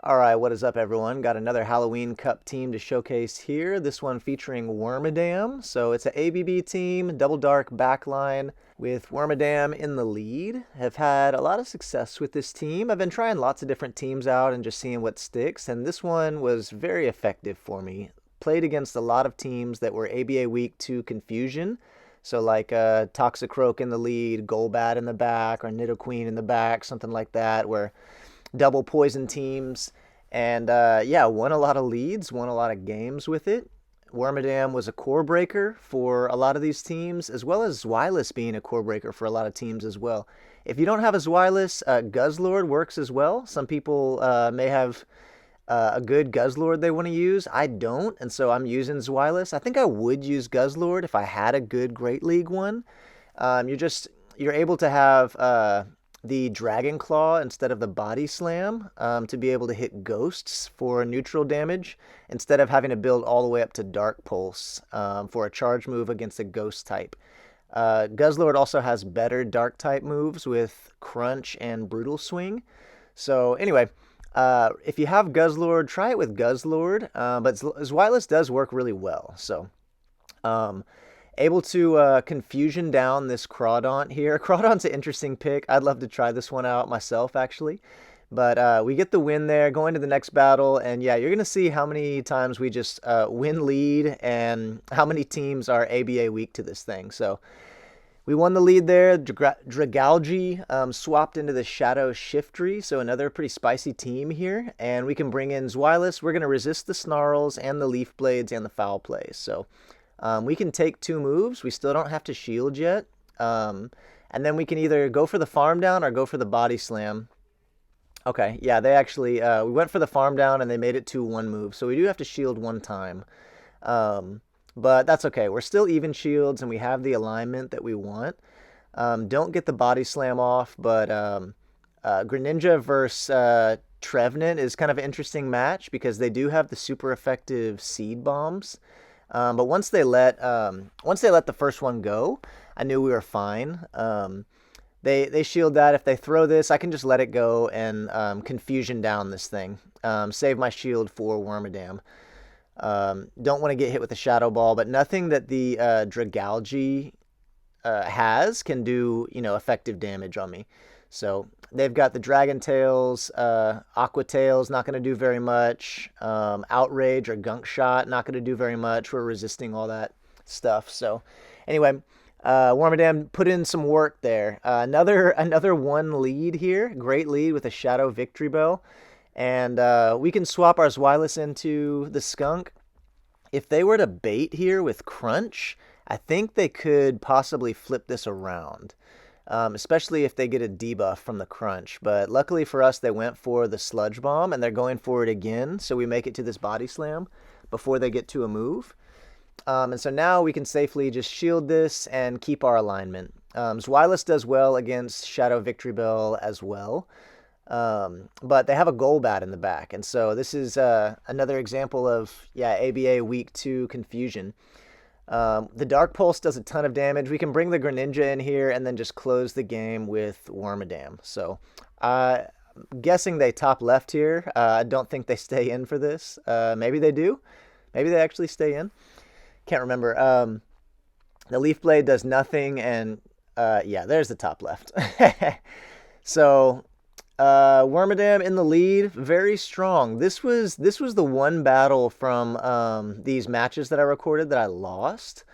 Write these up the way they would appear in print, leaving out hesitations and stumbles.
All right, what is up, everyone? Got another Halloween Cup team to showcase here. This one featuring Wormadam. So it's an ABB team, double dark backline with Wormadam in the lead. Have had a lot of success with this team. I've been trying lots of different teams out and just seeing what sticks, and this one was very effective for me. Played against a lot of teams that were ABA weak to confusion. So like Toxicroak in the lead, Goldbat in the back, or Nidoqueen in the back, something like that, where double poison teams, and yeah, won a lot of leads, won a lot of games with it. Wormadam was a core breaker for a lot of these teams, as well as Zweilous being a core breaker for a lot of teams as well. If you don't have a Zweilous, Guzzlord works as well. Some people may have a good Guzzlord they want to use. I don't, and so I'm using Zweilous. I think I would use Guzzlord if I had a good Great League one. You're able to have the Dragon Claw instead of the Body Slam to be able to hit ghosts for neutral damage instead of having to build all the way up to Dark Pulse for a charge move against a ghost type. Guzzlord also has better dark type moves with Crunch and Brutal Swing. So anyway, if you have Guzzlord, try it with Guzzlord, but Zweilous does work really well. So able to confusion down this Crawdaunt here. Crawdaunt's an interesting pick. I'd love to try this one out myself, actually. But we get the win there, going to the next battle, and yeah, you're going to see how many times we just win lead and how many teams are ABA weak to this thing. So we won the lead there. Dragalge swapped into the Shadow Shiftry, so another pretty spicy team here. And we can bring in Zweilous. We're going to resist the Snarls and the Leaf Blades and the Foul Plays. So we can take 2 moves. We still don't have to shield yet. And then we can either go for the farm down or go for the body slam. Okay, yeah, they actually, we went for the farm down and they made it 2-1 move. So we do have to shield 1 time. But that's okay. We're still even shields and we have the alignment that we want. Don't get the body slam off, but Greninja versus Trevenant is kind of an interesting match because they do have the super effective seed bombs. But once they let the first one go, I knew we were fine. They shield that. If they throw this, I can just let it go and confusion down this thing. Save my shield for Wormadam. Don't want to get hit with a Shadow Ball, but nothing that the Dragalge has can do, effective damage on me. So they've got the Dragon Tails, Aqua Tails, not going to do very much. Outrage or Gunk Shot, not going to do very much. We're resisting all that stuff. So anyway, Wormadam put in some work there. Another 1 lead here. Great lead with a Shadow Victory Bell. And we can swap our Zweilous into the Skunk. If they were to bait here with Crunch, I think they could possibly flip this around. Especially if they get a debuff from the Crunch. But luckily for us, they went for the Sludge Bomb, and they're going for it again, so we make it to this Body Slam before they get to a move. And so now we can safely just shield this and keep our alignment. Zweilous does well against Shadow Victory Bell as well. But they have a Goldbat in the back, and so this is another example of, yeah, ABA weak to confusion. The Dark Pulse does a ton of damage. We can bring the Greninja in here and then just close the game with Wormadam. So guessing they top left here. I don't think they stay in for this. Maybe they do. Maybe they actually stay in. Can't remember. The Leaf Blade does nothing, and yeah, there's the top left. So Wormadam in the lead, very strong. This was the one battle from these matches that I recorded that I lost.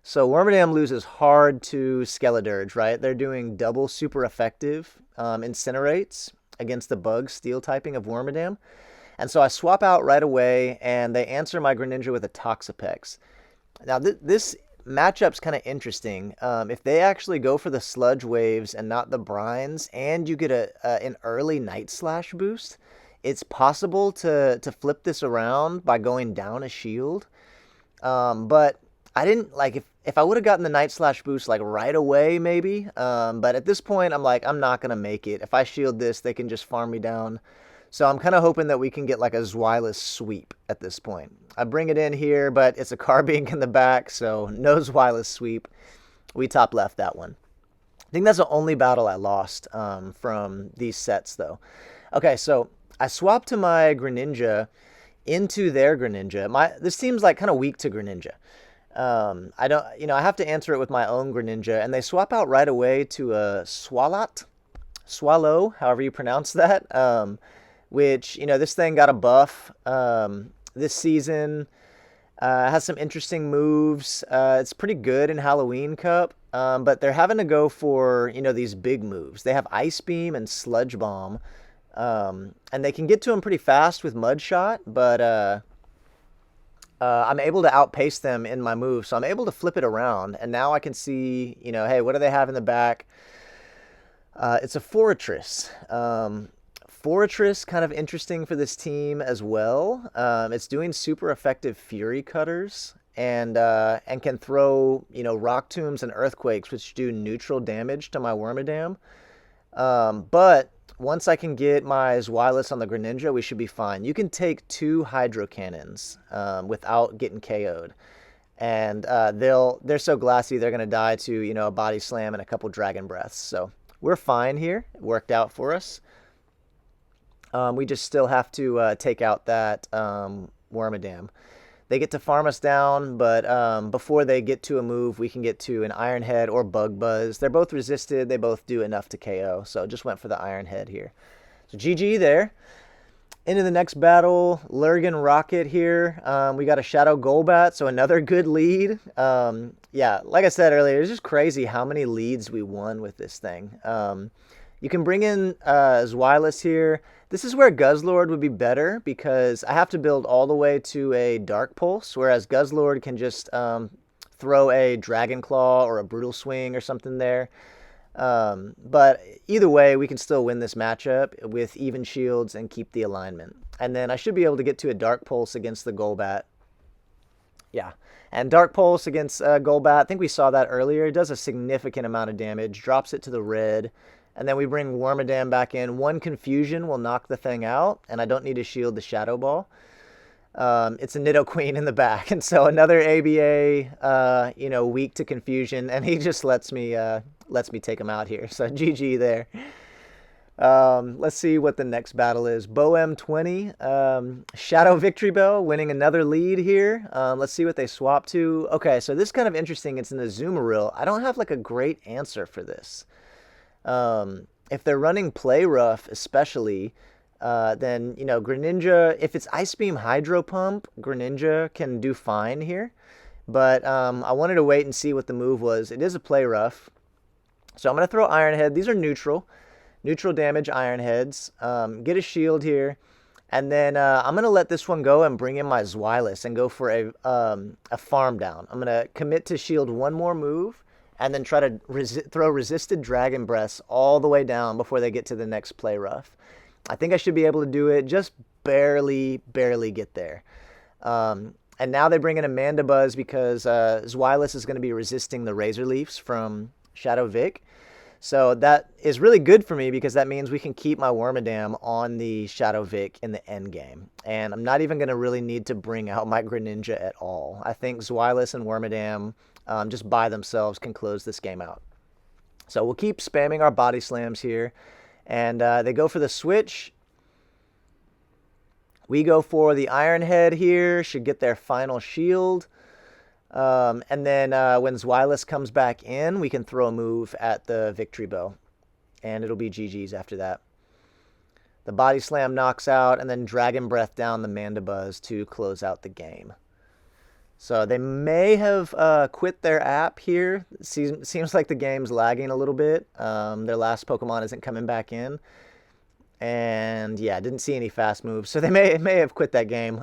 So Wormadam loses hard to Skeledirge, right? They're doing double super effective Incinerates against the Bug Steel typing of Wormadam. And so I swap out right away, and they answer my Greninja with a Toxapex. Now this matchup's kind of interesting. If they actually go for the Sludge Waves and not the Brines, and you get an early Night Slash boost, it's possible to flip this around by going down a shield. But I didn't, like, if I would have gotten the Night Slash boost like right away, maybe. But at this point, I'm like, I'm not going to make it. If I shield this, they can just farm me down. So I'm kind of hoping that we can get like a Zweilous sweep at this point. I bring it in here, but it's a Carbink in the back, so no Zweilous sweep. We top left that one. I think that's the only battle I lost from these sets, though. Okay, so I swapped to my Greninja into their Greninja. This team's like kind of weak to Greninja. I don't, I have to answer it with my own Greninja, and they swap out right away to a Swallow, however you pronounce that. Which, this thing got a buff this season. Has some interesting moves. It's pretty good in Halloween Cup, but they're having to go for, these big moves. They have Ice Beam and Sludge Bomb, and they can get to them pretty fast with Mud Shot, but I'm able to outpace them in my move, so I'm able to flip it around, and now I can see, hey, what do they have in the back? It's a Fortress. Fortress, kind of interesting for this team as well. It's doing super effective Fury Cutters and can throw, Rock Tombs and Earthquakes, which do neutral damage to my Wormadam. But once I can get my Zweilous on the Greninja, we should be fine. You can take 2 Hydro Cannons without getting KO'd. And they're so glassy, they're going to die to, a Body Slam and a couple Dragon Breaths. So we're fine here. It worked out for us. We just still have to take out that Wormadam. They get to farm us down, but before they get to a move, we can get to an Iron Head or Bug Buzz. They're both resisted. They both do enough to KO, so just went for the Iron Head here. So GG there. Into the next battle, Lurgan Rocket here. We got a Shadow Goldbat, so another good lead. Yeah, like I said earlier, it's just crazy how many leads we won with this thing. You can bring in Zweilous here. This is where Guzzlord would be better because I have to build all the way to a Dark Pulse, whereas Guzzlord can just throw a Dragon Claw or a Brutal Swing or something there. But either way, we can still win this matchup with even shields and keep the alignment. And then I should be able to get to a Dark Pulse against the Golbat. Yeah, and Dark Pulse against Golbat, I think we saw that earlier. It does a significant amount of damage, drops it to the red. And then we bring Wormadam back in. 1 Confusion will knock the thing out, and I don't need to shield the Shadow Ball. It's a Nidoqueen in the back, and so another ABA, weak to Confusion, and he just lets me take him out here. So GG there. Let's see what the next battle is. Boem 20, Shadow Victory Bell winning another lead here. Let's see what they swap to. Okay, so this is kind of interesting. It's in the Azumarill. I don't have like a great answer for this. If they're running Play Rough, especially, then, Greninja, if it's Ice Beam Hydro Pump, Greninja can do fine here. But I wanted to wait and see what the move was. It is a Play Rough. So I'm going to throw Iron Head. These are neutral damage Iron Heads. Get a shield here. And then I'm going to let this one go and bring in my Zweilous and go for a farm down. I'm going to commit to shield one more move. And then try to throw resisted Dragon Breaths all the way down before they get to the next Play Rough. I think I should be able to do it, just barely get there. And now they bring in Amanda Buzz because Zweilous is going to be resisting the Razor Leafs from Shadow Vic. So that is really good for me because that means we can keep my Wormadam on the Shadow Vic in the end game. And I'm not even going to really need to bring out my Greninja at all. I think Zweilous and Wormadam just by themselves can close this game out. So we'll keep spamming our Body Slams here. And they go for the switch. We go for the Iron Head here. Should get their final shield. And then when Zweilous comes back in, we can throw a move at the Victory Bow. And it'll be GG's after that. The Body Slam knocks out, and then Dragon Breath down the Mandibuzz to close out the game. So they may have quit their app here. Seems like the game's lagging a little bit. Their last Pokemon isn't coming back in. And yeah, didn't see any fast moves. So they may have quit that game.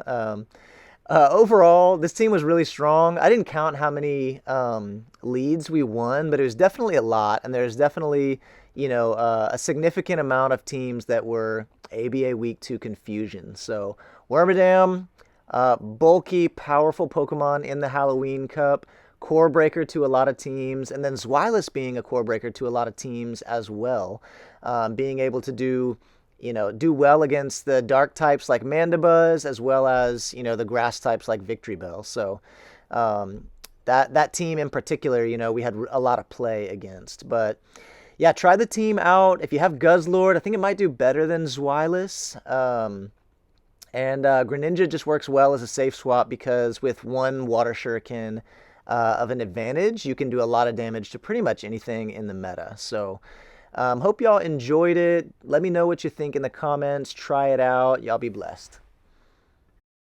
Overall, this team was really strong. I didn't count how many leads we won, but it was definitely a lot. And there's definitely, a significant amount of teams that were ABA weak to Confusion. So Wormadam, bulky, powerful Pokemon in the Halloween Cup, core breaker to a lot of teams, and then Zweilous being a core breaker to a lot of teams as well. Being able to do well against the dark types like Mandibuzz, as well as, the grass types like Victory Bell. So that team in particular, we had a lot of play against. But Yeah, try the team out. If you have Guzzlord, I think it might do better than Zweilous. And Greninja just works well as a safe swap because with one Water Shuriken of an advantage, you can do a lot of damage to pretty much anything in the meta. So hope y'all enjoyed it. Let me know what you think in the comments. Try it out. Y'all be blessed.